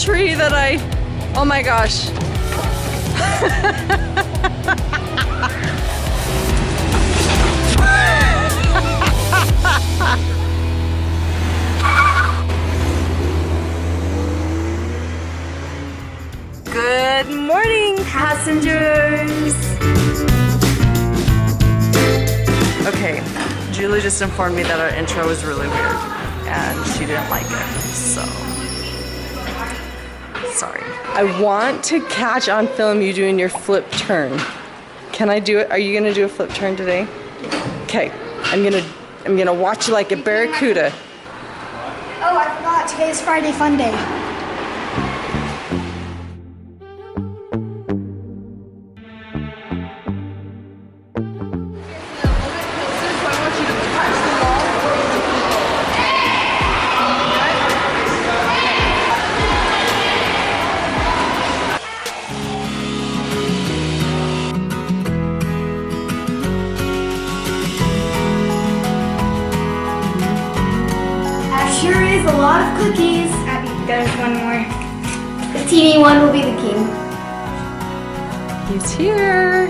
tree that oh my gosh. Good morning, passengers. Okay, Julie just informed me that our intro was really weird and she didn't like it, so sorry. I want to catch on film you doing your flip turn. Can I do it? Are you gonna do a flip turn today? Okay, I'm gonna watch you like a barracuda. Oh, I forgot. Today's Friday Fun Day. Sure is a lot of cookies. Abby, there's one more. The teeny one will be the king. He's here.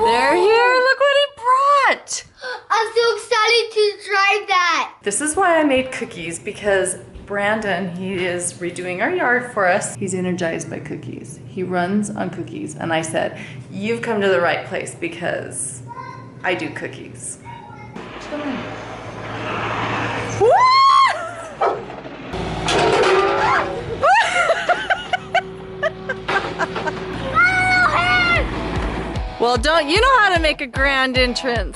They're here. Look what he brought. I'm so excited to try that. This is why I made cookies, because Brandon, he is redoing our yard for us. He's energized by cookies. He runs on cookies. And I said, you've come to the right place because I do cookies. Come on. Well, don't you know how to make a grand entrance?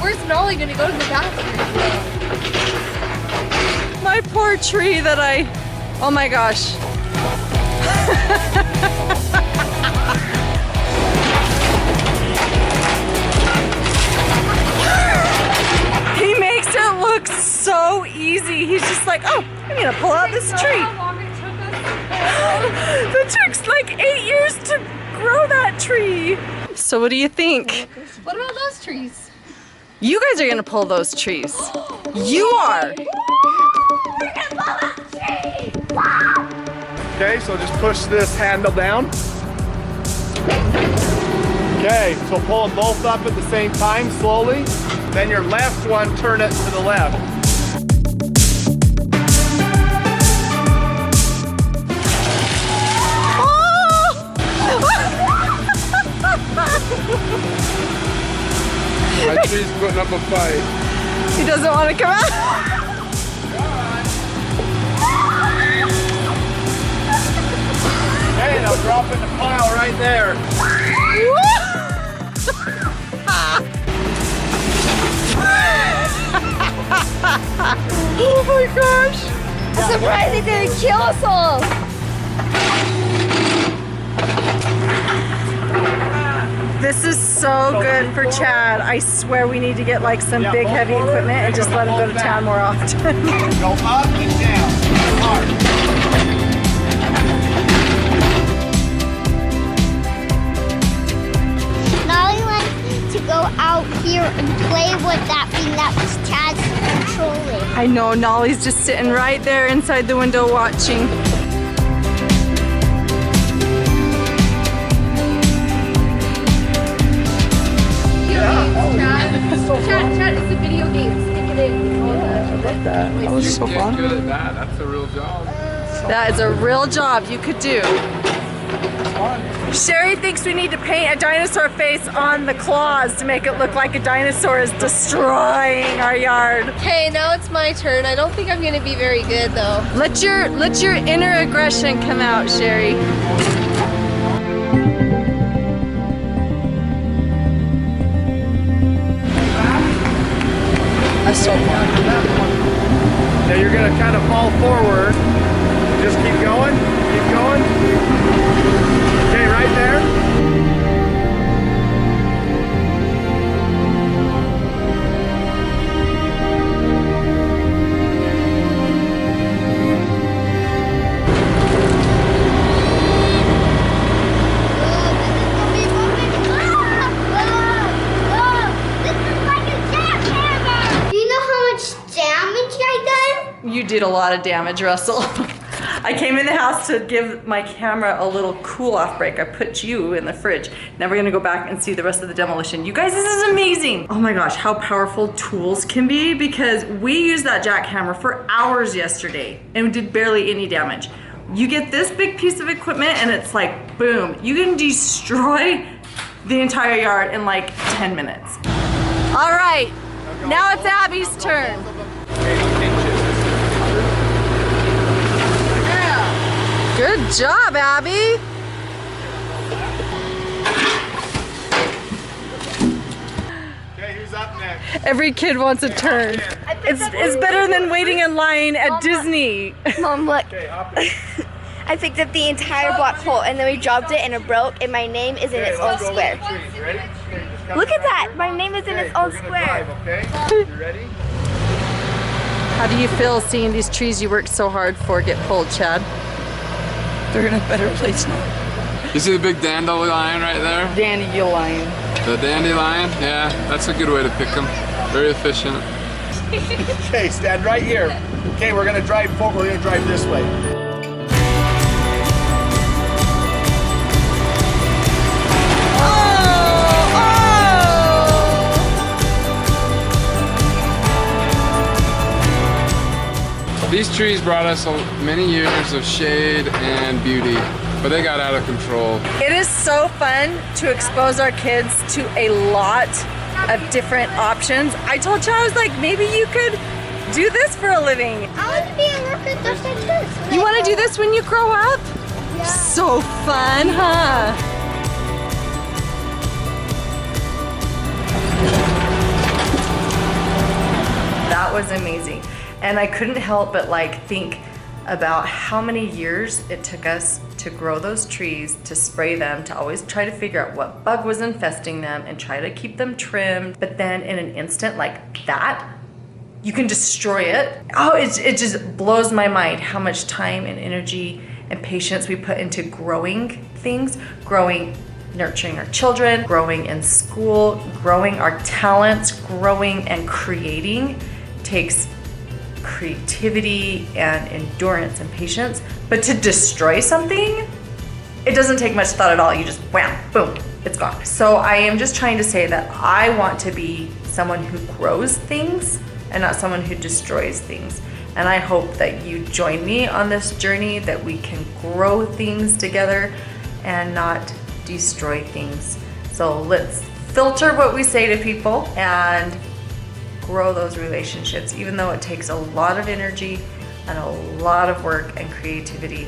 Where's Nolly gonna go to the bathroom? My poor tree that oh my gosh. He makes it look so easy. He's just like, oh, I'm gonna pull out this tree. It took like 8 years to grow that tree. So what do you think? What about those trees? You guys are gonna pull those trees. You are. Okay, so just push this handle down. Okay, so pull them both up at the same time, slowly. Then your left one, turn it to the left. My tree's putting up a fight. He doesn't want to come out. Hey, now drop in the pile right there. Oh my gosh. I'm surprised they didn't kill us all. This is so good for Chad. I swear we need to get like some big heavy equipment and just let him go to town more often. Go up and down. Hard. Nolly wants to go out here and play with that thing that was Chad's controlling. I know, Nolly's just sitting right there inside the window watching. Chad, it's a video game. Stick it in. I love that. That was so fun. Good at that. That's a real job. That is a real job you could do. Sherry thinks we need to paint a dinosaur face on the claws to make it look like a dinosaur is destroying our yard. Okay, now it's my turn. I don't think I'm gonna be very good though. Let your inner aggression come out, Sherry. That's so fun. Now you're gonna kind of fall forward. Just keep going. Keep going. Okay, right there. did a lot of damage, Russell. I came in the house to give my camera a little cool off break. I put you in the fridge. Now we're gonna go back and see the rest of the demolition. You guys, this is amazing. Oh my gosh, how powerful tools can be, because we used that jackhammer for hours yesterday and we did barely any damage. You get this big piece of equipment and it's like, boom, you can destroy the entire yard in like 10 minutes. All right, now it's Abby's turn. Good job, Abby. Okay, who's up next? Every kid wants a turn. It's better than waiting in line at Disney. Mom, look. Okay, hop in. I picked up the entire Backhoe and then we dropped it and it broke and my name is in Okay, its own let's go square. look at the trees. Ready? Okay, just come Look at back that. here. My name is in Okay, its own we're gonna square. drive, okay? You ready? How do you feel seeing these trees you worked so hard for get pulled, Chad? They're in a better place now. You see the big dandelion right there? Dandelion. The dandelion? Yeah, that's a good way to pick them. Very efficient. Okay, stand right here. Okay, we're gonna drive forward. We're gonna drive this way. These trees brought us many years of shade and beauty, but they got out of control. It is so fun to expose our kids to a lot of different options. I told you, I was like, maybe you could do this for a living. I want to be a worker just like this. You want to do this when you grow up? Yeah. So fun, huh? That was amazing. And I couldn't help but like think about how many years it took us to grow those trees, to spray them, to always try to figure out what bug was infesting them and try to keep them trimmed. But then in an instant like that, you can destroy it. Oh, it just blows my mind how much time and energy and patience we put into growing things, nurturing our children, growing in school, growing our talents, growing and creating takes creativity and endurance and patience. But to destroy something, it doesn't take much thought at all. You just wham, boom, it's gone. So I am just trying to say that I want to be someone who grows things and not someone who destroys things. And I hope that you join me on this journey, that we can grow things together and not destroy things. So let's filter what we say to people and grow those relationships, even though it takes a lot of energy and a lot of work and creativity.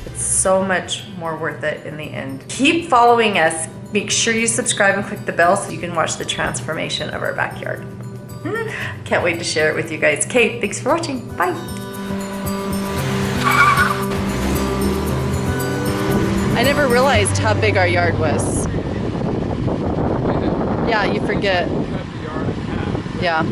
It's so much more worth it in the end. Keep following us. Make sure you subscribe and click the bell so you can watch the transformation of our backyard. Can't wait to share it with you guys. Okay, thanks for watching. Bye. I never realized how big our yard was. Yeah, you forget. Yeah.